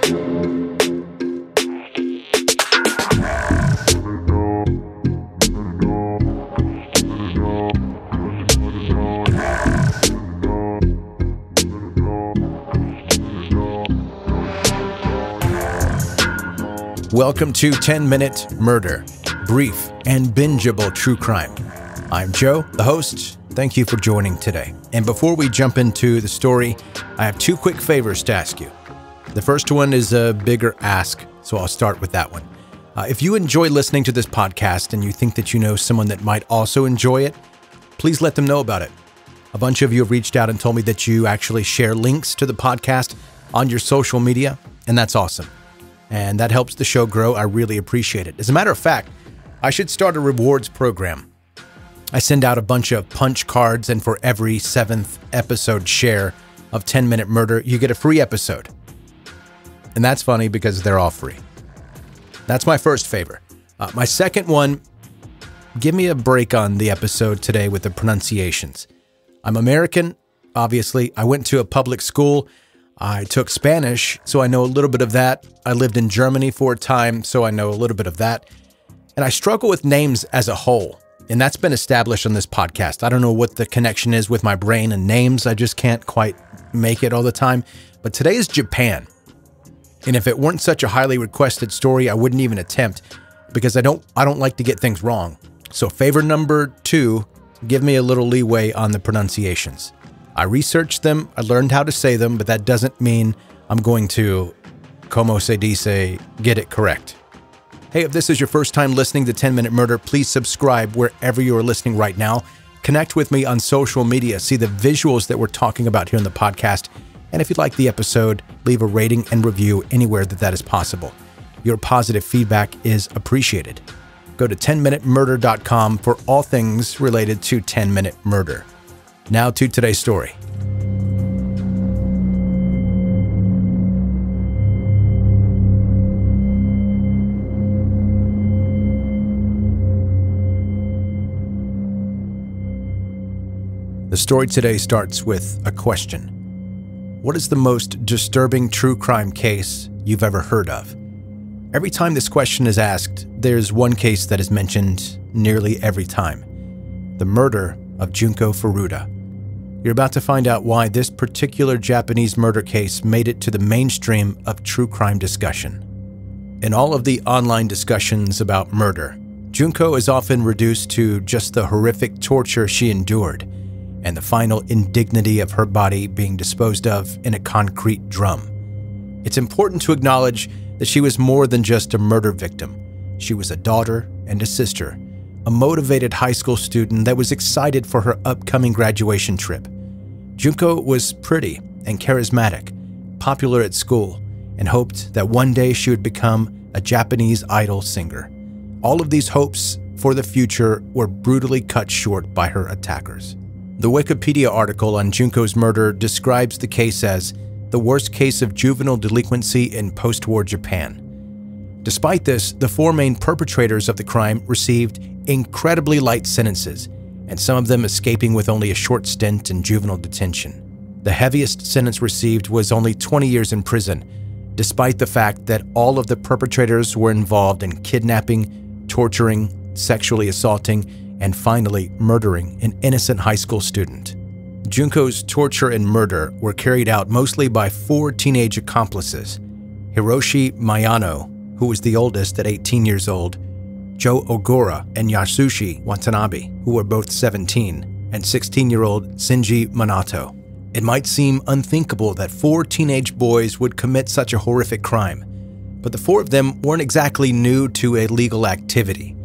Welcome to 10-Minute Murder, brief and bingeable true crime. I'm Joe, the host. Thank you for joining today. And before we jump into the story, I have two quick favors to ask you. The first one is a bigger ask, so I'll start with that one. If you enjoy listening to this podcast and you think that you know someone that might also enjoy it, please let them know about it. A bunch of you have reached out and told me that you actually share links to the podcast on your social media, and that's awesome. And that helps the show grow. I really appreciate it. As a matter of fact, I should start a rewards program. I send out a bunch of punch cards, and for every 7th episode share of 10-Minute Murder, you get a free episode. And that's funny because they're all free. That's my first favor. My second one, give me a break on the episode today with the pronunciations. I'm American, obviously. I went to a public school. I took Spanish, so I know a little bit of that. I lived in Germany for a time, so I know a little bit of that. And I struggle with names as a whole, and that's been established on this podcast. I don't know what the connection is with my brain and names. I just can't quite make it all the time. But today is Japan. And if it weren't such a highly requested story, I wouldn't even attempt because I don't like to get things wrong. So favor number 2, give me a little leeway on the pronunciations. I researched them, I learned how to say them, but that doesn't mean I'm going to, como se dice, get it correct. Hey, if this is your first time listening to 10-Minute Murder, please subscribe wherever you are listening right now. Connect with me on social media, see the visuals that we're talking about here in the podcast, and if you like the episode, leave a rating and review anywhere that is possible. Your positive feedback is appreciated. Go to 10minutemurder.com for all things related to 10-Minute Murder. Now to today's story. The story today starts with a question. What is the most disturbing true crime case you've ever heard of? Every time this question is asked, there's one case that is mentioned nearly every time. The murder of Junko Furuta. You're about to find out why this particular Japanese murder case made it to the mainstream of true crime discussion. In all of the online discussions about murder, Junko is often reduced to just the horrific torture she endured and the final indignity of her body being disposed of in a concrete drum. It's important to acknowledge that she was more than just a murder victim. She was a daughter and a sister, a motivated high school student that was excited for her upcoming graduation trip. Junko was pretty and charismatic, popular at school, and hoped that one day she would become a Japanese idol singer. All of these hopes for the future were brutally cut short by her attackers. The Wikipedia article on Junko's murder describes the case as the worst case of juvenile delinquency in post-war Japan. Despite this, the 4 main perpetrators of the crime received incredibly light sentences, and some of them escaping with only a short stint in juvenile detention. The heaviest sentence received was only 20 years in prison, despite the fact that all of the perpetrators were involved in kidnapping, torturing, sexually assaulting, and finally murdering an innocent high school student. Junko's torture and murder were carried out mostly by 4 teenage accomplices: Hiroshi Miyano, who was the oldest at 18 years old, Joe Ogura and Yasushi Watanabe, who were both 17, and 16-year-old Shinji Minato. It might seem unthinkable that 4 teenage boys would commit such a horrific crime, but the 4 of them weren't exactly new to illegal activity.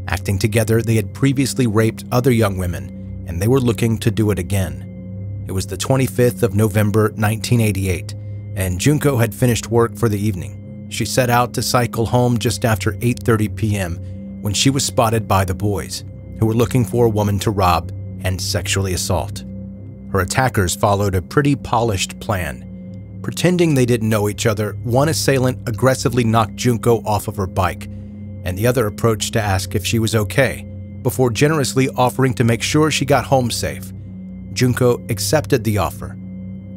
Acting together, they had previously raped other young women, and they were looking to do it again. It was the 25th of November, 1988, and Junko had finished work for the evening. She set out to cycle home just after 8:30 p.m. when she was spotted by the boys, who were looking for a woman to rob and sexually assault. Her attackers followed a pretty polished plan. Pretending they didn't know each other, one assailant aggressively knocked Junko off of her bike, and the other approached to ask if she was okay, before generously offering to make sure she got home safe. Junko accepted the offer.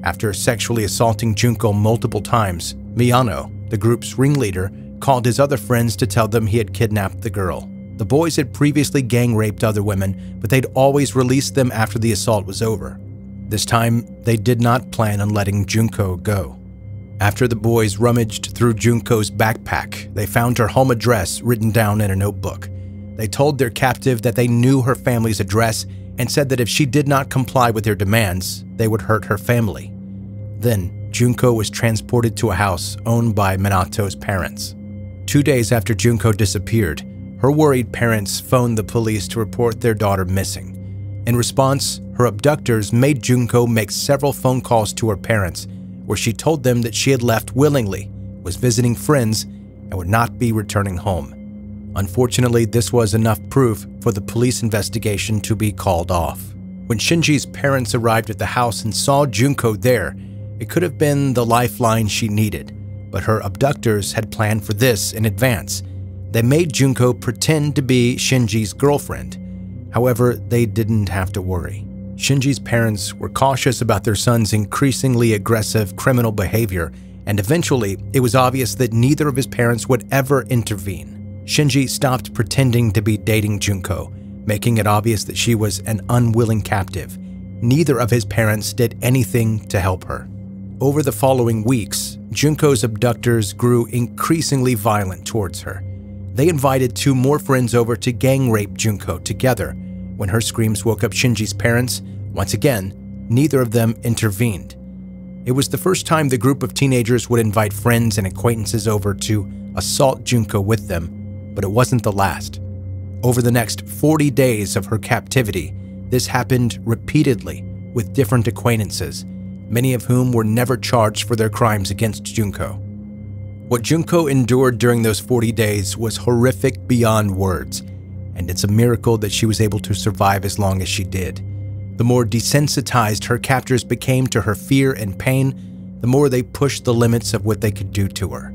After sexually assaulting Junko multiple times, Miyano the group's ringleader called his other friends to tell them he had kidnapped the girl. The boys had previously gang raped other women, but they'd always released them after the assault was over. This time, they did not plan on letting Junko go. After the boys rummaged through Junko's backpack, they found her home address written down in a notebook. They told their captive that they knew her family's address and said that if she did not comply with their demands, they would hurt her family. Then, Junko was transported to a house owned by Minato's parents. 2 days after Junko disappeared, her worried parents phoned the police to report their daughter missing. In response, her abductors made Junko make several phone calls to her parents, where she told them that she had left willingly, was visiting friends, and would not be returning home. Unfortunately, this was enough proof for the police investigation to be called off. When Shinji's parents arrived at the house and saw Junko there, it could have been the lifeline she needed, but her abductors had planned for this in advance. They made Junko pretend to be Shinji's girlfriend. However, they didn't have to worry. Shinji's parents were cautious about their son's increasingly aggressive criminal behavior, and eventually it was obvious that neither of his parents would ever intervene. Shinji stopped pretending to be dating Junko, making it obvious that she was an unwilling captive. Neither of his parents did anything to help her. Over the following weeks, Junko's abductors grew increasingly violent towards her. They invited 2 more friends over to gang rape Junko together. When her screams woke up Shinji's parents, once again, neither of them intervened. It was the first time the group of teenagers would invite friends and acquaintances over to assault Junko with them, but it wasn't the last. Over the next 40 days of her captivity, this happened repeatedly with different acquaintances, many of whom were never charged for their crimes against Junko. What Junko endured during those 40 days was horrific beyond words, and it's a miracle that she was able to survive as long as she did. The more desensitized her captors became to her fear and pain, the more they pushed the limits of what they could do to her.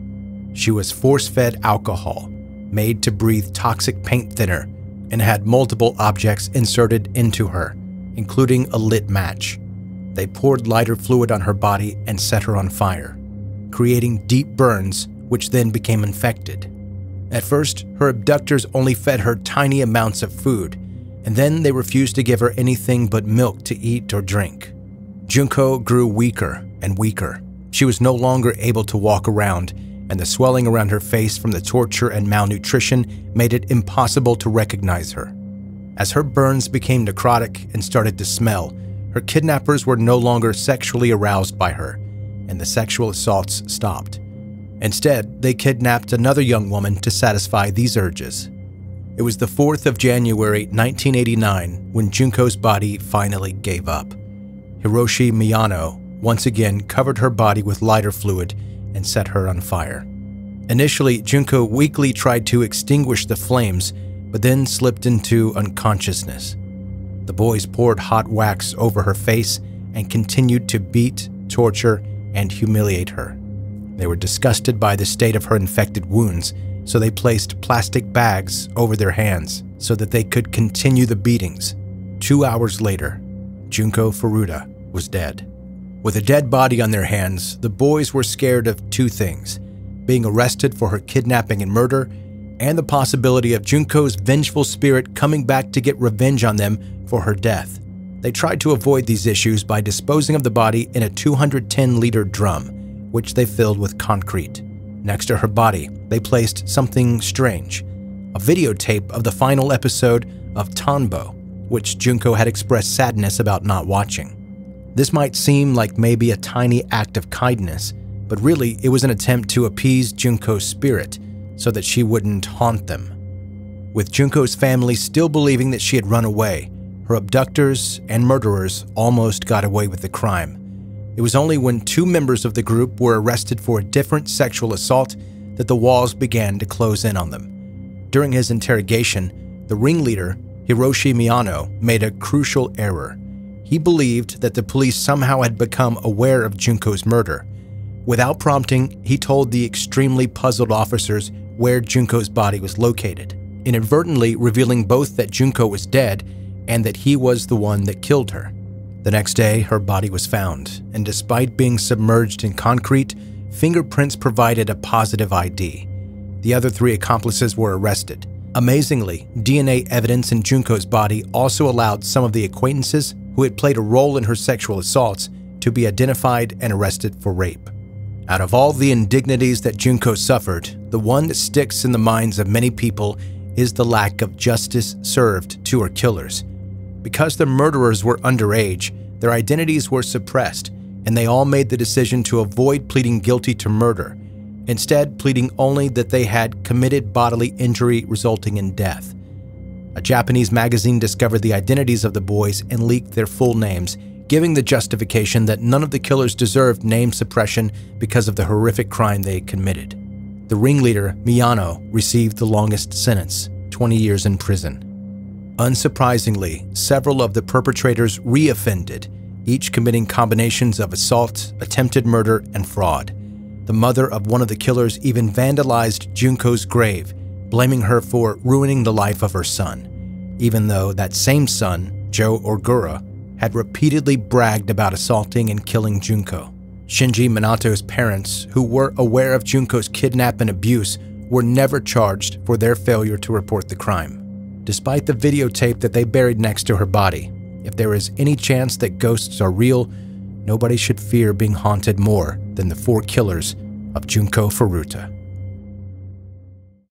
She was force-fed alcohol, made to breathe toxic paint thinner, and had multiple objects inserted into her, including a lit match. They poured lighter fluid on her body and set her on fire, creating deep burns which then became infected. At first, her abductors only fed her tiny amounts of food, and then they refused to give her anything but milk to eat or drink. Junko grew weaker and weaker. She was no longer able to walk around, and the swelling around her face from the torture and malnutrition made it impossible to recognize her. As her burns became necrotic and started to smell, her kidnappers were no longer sexually aroused by her, and the sexual assaults stopped. Instead, they kidnapped another young woman to satisfy these urges. It was the 4th of January 1989 when Junko's body finally gave up. Hiroshi Miyano once again covered her body with lighter fluid and set her on fire. Initially, Junko weakly tried to extinguish the flames, but then slipped into unconsciousness. The boys poured hot wax over her face and continued to beat, torture, and humiliate her. They were disgusted by the state of her infected wounds, so they placed plastic bags over their hands so that they could continue the beatings. 2 hours later, Junko Furuta was dead. With a dead body on their hands, the boys were scared of 2 things: being arrested for her kidnapping and murder, and the possibility of Junko's vengeful spirit coming back to get revenge on them for her death. They tried to avoid these issues by disposing of the body in a 210-liter drum, which they filled with concrete. Next to her body, they placed something strange, a videotape of the final episode of Tanbo, which Junko had expressed sadness about not watching. This might seem like maybe a tiny act of kindness, but really it was an attempt to appease Junko's spirit so that she wouldn't haunt them. With Junko's family still believing that she had run away, her abductors and murderers almost got away with the crime. It was only when 2 members of the group were arrested for a different sexual assault that the walls began to close in on them. During his interrogation, the ringleader, Hiroshi Miyano, made a crucial error. He believed that the police somehow had become aware of Junko's murder. Without prompting, he told the extremely puzzled officers where Junko's body was located, inadvertently revealing both that Junko was dead and that he was the one that killed her. The next day, her body was found, and despite being submerged in concrete, fingerprints provided a positive ID. The other 3 accomplices were arrested. Amazingly, DNA evidence in Junko's body also allowed some of the acquaintances who had played a role in her sexual assaults to be identified and arrested for rape. Out of all the indignities that Junko suffered, the one that sticks in the minds of many people is the lack of justice served to her killers. Because the murderers were underage, their identities were suppressed, and they all made the decision to avoid pleading guilty to murder, instead pleading only that they had committed bodily injury resulting in death. A Japanese magazine discovered the identities of the boys and leaked their full names, giving the justification that none of the killers deserved name suppression because of the horrific crime they had committed. The ringleader, Miyano, received the longest sentence, 20 years in prison. Unsurprisingly, several of the perpetrators reoffended, each committing combinations of assault, attempted murder, and fraud. The mother of one of the killers even vandalized Junko's grave, blaming her for ruining the life of her son, even though that same son, Joe Ogura, had repeatedly bragged about assaulting and killing Junko. Shinji Minato's parents, who were aware of Junko's kidnap and abuse, were never charged for their failure to report the crime. Despite the videotape that they buried next to her body, if there is any chance that ghosts are real, nobody should fear being haunted more than the 4 killers of Junko Furuta.